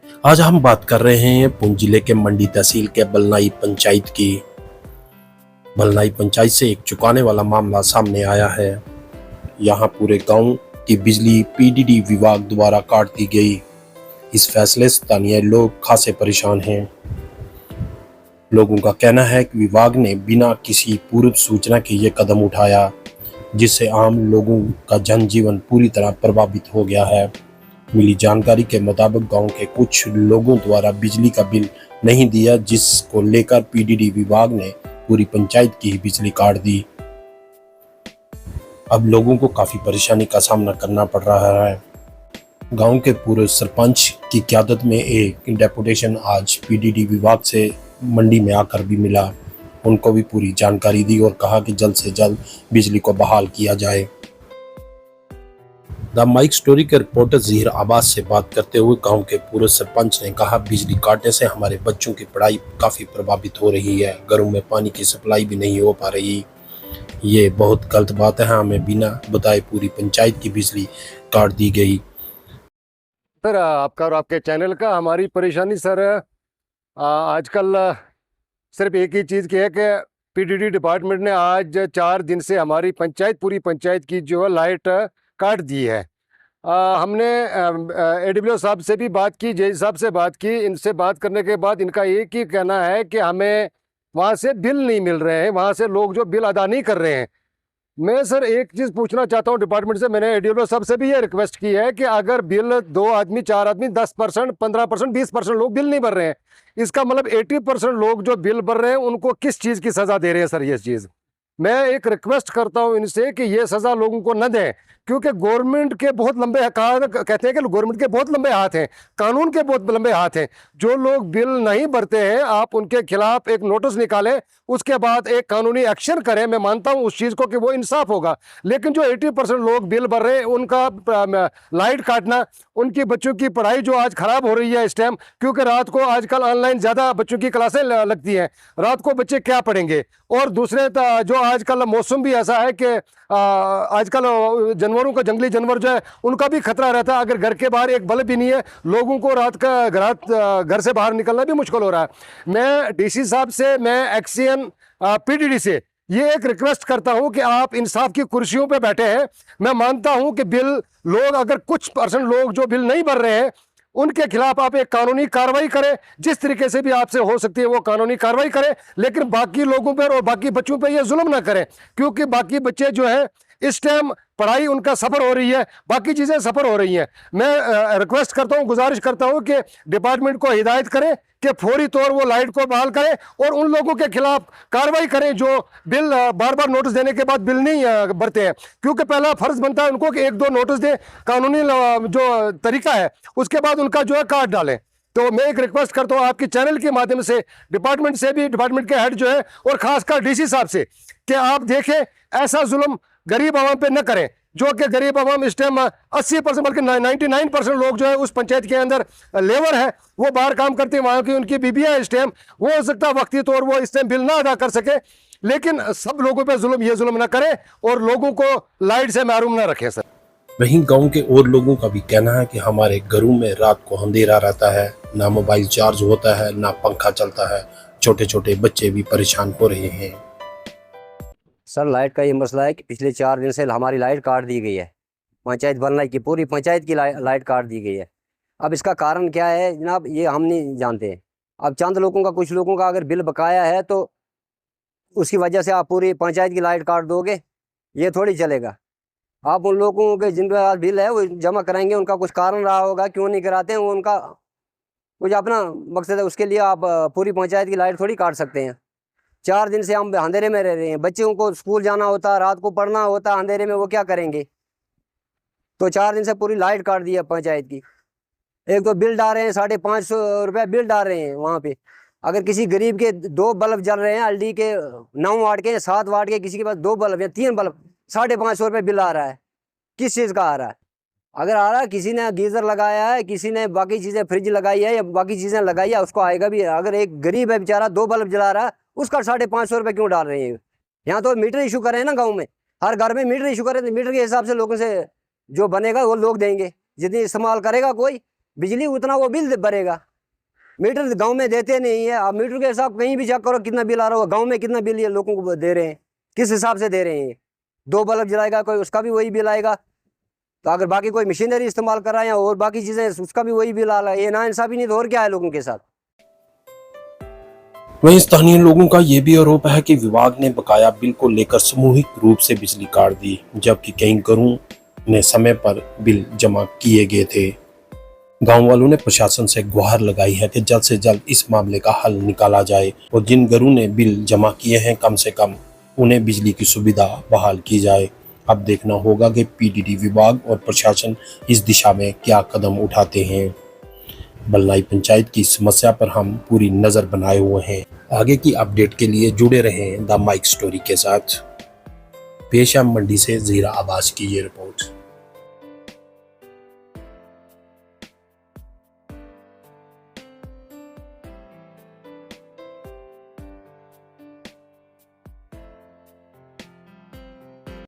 आज हम बात कर रहे हैं पुंछ जिले के मंडी तहसील के बलनाई पंचायत की। बलनाई पंचायत से एक चौंकाने वाला मामला सामने आया है। यहाँ पूरे गांव की बिजली पीडीडी विभाग द्वारा काट दी गई। इस फैसले से स्थानीय लोग खासे परेशान हैं। लोगों का कहना है कि विभाग ने बिना किसी पूर्व सूचना के ये कदम उठाया, जिससे आम लोगों का जनजीवन पूरी तरह प्रभावित हो गया है। मिली जानकारी के मुताबिक गांव के कुछ लोगों द्वारा बिजली का बिल नहीं दिया, जिसको लेकर पीडीडी विभाग ने पूरी पंचायत की ही बिजली काट दी। अब लोगों को काफी परेशानी का सामना करना पड़ रहा है। गांव के पूर्व सरपंच की क़यादत में एक डेपुटेशन आज पीडीडी विभाग से मंडी में आकर भी मिला। उनको भी पूरी जानकारी दी और कहा कि जल्द से जल्द बिजली को बहाल किया जाए। द माइक स्टोरी के रिपोर्टर ज़हीर आबास से बात करते हुए गांव के पूर्व सरपंच ने कहा, बिजली काटने से हमारे बच्चों की पढ़ाई काफी प्रभावित हो रही है। घरों में पानी की सप्लाई भी नहीं हो पा रही। ये बहुत गलत बात है। हमें बिना बताए पूरी पंचायत की बिजली काट दी गई। सर, आपका और आपके चैनल का हमारी परेशानी सर आजकल सिर्फ एक ही चीज़ की है कि पीडीडी डिपार्टमेंट ने आज 4 दिन से हमारी पूरी पंचायत की जो है लाइट काट दी है। हमने एडब्ल्यू साहब से भी बात की, जे साहब से बात की। इनसे बात करने के बाद इनका एक ही कहना है कि हमें वहाँ से बिल नहीं मिल रहे हैं, वहाँ से लोग जो बिल अदा नहीं कर रहे हैं। मैं सर एक चीज़ पूछना चाहता हूँ डिपार्टमेंट से। मैंने एडब्ल्यू साहब से भी ये रिक्वेस्ट की है कि अगर बिल 2 आदमी 4 आदमी 10%, 15%, 20% लोग बिल नहीं भर रहे हैं, इसका मतलब 80% लोग जो बिल भर रहे हैं उनको किस चीज़ की सज़ा दे रहे हैं सर? ये चीज़ मैं एक रिक्वेस्ट करता हूँ इनसे कि ये सज़ा लोगों को न दें, क्योंकि गवर्नमेंट के बहुत लंबे कहते हैं कि गवर्नमेंट के बहुत लंबे हाथ हैं, कानून के बहुत लंबे हाथ हैं। जो लोग बिल नहीं भरते हैं, आप उनके खिलाफ एक नोटिस निकालें, उसके बाद एक कानूनी एक्शन करें। मैं मानता हूं उस चीज़ को कि वो इंसाफ होगा। लेकिन जो 80% लोग बिल भर रहे हैं, उनका लाइट काटना, उनकी बच्चों की पढ़ाई जो आज ख़राब हो रही है इस टाइम, क्योंकि रात को आजकल ऑनलाइन ज़्यादा बच्चों की क्लासें लगती हैं, रात को बच्चे क्या पढ़ेंगे? और दूसरे जो आजकल मौसम भी ऐसा है कि आजकल जानवरों का, जंगली जानवर जो है उनका भी खतरा रहता है। अगर घर के बाहर एक बल्ब भी नहीं है, लोगों को घर से बाहर निकलना भी मुश्किल हो रहा है। मैं डीसी साहब से, मैं एक्सीएन पीडीडी से ये एक रिक्वेस्ट करता हूं कि आप इंसाफ की कुर्सियों पे बैठे हैं। मैं मानता हूं कि बिल लोग, अगर कुछ % लोग जो बिल नहीं भर रहे हैं, उनके खिलाफ आप एक कानूनी कार्रवाई करें। जिस तरीके से भी आपसे हो सकती है वो कानूनी कार्रवाई करें, लेकिन बाकी लोगों पर और बाकी बच्चों पर ये जुल्म ना करें, क्योंकि बाकी बच्चे जो है इस टाइम पढ़ाई उनका सफ़र हो रही है, बाकी चीज़ें सफ़र हो रही हैं। मैं रिक्वेस्ट करता हूं, गुजारिश करता हूं कि डिपार्टमेंट को हिदायत करें कि फौरी तौर वो लाइट को बहाल करें और उन लोगों के खिलाफ कार्रवाई करें जो बिल बार बार नोटिस देने के बाद बिल नहीं भरते हैं। क्योंकि पहला फर्ज बनता है उनको कि 1-2 नोटिस दें, कानूनी जो तरीका है उसके बाद उनका जो है काट डालें। तो मैं एक रिक्वेस्ट करता हूँ आपके चैनल के माध्यम से डिपार्टमेंट से भी, डिपार्टमेंट के हेड जो है और खासकर डीसी साहब से, कि आप देखें ऐसा जुल्म गरीब आवाम पे न करें, जो कि गरीब आवाम इस टाइम 80% बल्कि 99% लोग जो है उस पंचायत के अंदर लेबर है, वो बाहर काम करते हैं, वहाँ की उनकी बीबियाँ है। इस टाइम वो हो सकता है वक्ती तौर वो इस टाइम बिल ना अदा कर सके, लेकिन सब लोगों पे ये जुल्म ना करें और लोगों को लाइट से महरूम ना रखें सर। वहीं गांव के और लोगों का भी कहना है कि हमारे घरों में रात को अंधेरा रहता है, ना मोबाइल चार्ज होता है, ना पंखा चलता है। छोटे छोटे बच्चे भी परेशान हो रहे हैं। सर, लाइट का ये मसला है कि पिछले 4 दिन से हमारी लाइट काट दी गई है। पंचायत बलनाई की पूरी पंचायत की लाइट काट दी गई है। अब इसका कारण क्या है जनाब, ये हम नहीं जानते हैं। अब चंद लोगों का, कुछ लोगों का अगर बिल बकाया है तो उसकी वजह से आप पूरी पंचायत की लाइट काट दोगे, ये थोड़ी चलेगा। आप उन लोगों के जिनके पास बिल है वो जमा कराएंगे, उनका कुछ कारण रहा होगा, क्यों नहीं कराते हैं, वो उनका कुछ अपना मकसद है। उसके लिए आप पूरी पंचायत की लाइट थोड़ी काट सकते हैं। 4 दिन से हम अंधेरे में रह रहे हैं, बच्चों को स्कूल जाना होता है, रात को पढ़ना होता है, अंधेरे में वो क्या करेंगे? तो 4 दिन से पूरी लाइट काट दी है पंचायत की। एक तो बिल डाल रहे हैं, 550 रुपये बिल डाल रहे हैं वहाँ पे। अगर किसी गरीब के 2 बल्ब जल रहे हैं, एलडी के 9 वाट के, 7 वाट के, किसी के पास 2 बल्ब या 3 बल्ब, 550 रुपये बिल आ रहा है। किस चीज़ का आ रहा है? अगर आ रहा है, किसी ने गीज़र लगाया है, किसी ने बाकी चीज़ें, फ्रिज लगाई है या बाकी चीज़ें लगाई है, उसको आएगा भी। अगर एक गरीब है बेचारा 2 बल्ब जला रहा है, उसका 550 रुपये क्यों डाल रहे हैं? यहाँ तो मीटर इशू करें ना गांव में, हर घर में मीटर इशू करें, तो मीटर के हिसाब से लोगों से जो बनेगा वो लोग देंगे, जितनी इस्तेमाल करेगा कोई बिजली उतना वो बिल भरेगा। मीटर गांव में देते नहीं है। आप मीटर के हिसाब कहीं भी चेक करो कितना बिल आ रहा होगा, गांव में कितना बिल ये लोगों को दे रहे हैं, किस हिसाब से दे रहे हैं। 2 बल्ब जलाएगा कोई, उसका भी वही बिल आएगा। तो अगर बाकी कोई मशीनरी इस्तेमाल कर रहा है और बाकी चीजें, उसका भी वही बिल आ रहा है। ये नाइंसाफी नहीं तो और क्या है लोगों के साथ। वहीं स्थानीय लोगों का यह भी आरोप है कि विभाग ने बकाया बिल को लेकर सामूहिक रूप से बिजली काट दी, जबकि कई घरों ने समय पर बिल जमा किए गए थे। गांव वालों ने प्रशासन से गुहार लगाई है कि जल्द से जल्द इस मामले का हल निकाला जाए और जिन घरों ने बिल जमा किए हैं कम से कम उन्हें बिजली की सुविधा बहाल की जाए। अब देखना होगा कि पीडीडी विभाग और प्रशासन इस दिशा में क्या कदम उठाते हैं। बलनाई पंचायत की समस्या पर हम पूरी नजर बनाए हुए हैं। आगे की अपडेट के लिए जुड़े रहें द माइक स्टोरी के साथ। पेश है मंडी से जीरा आवाज की ये रिपोर्ट।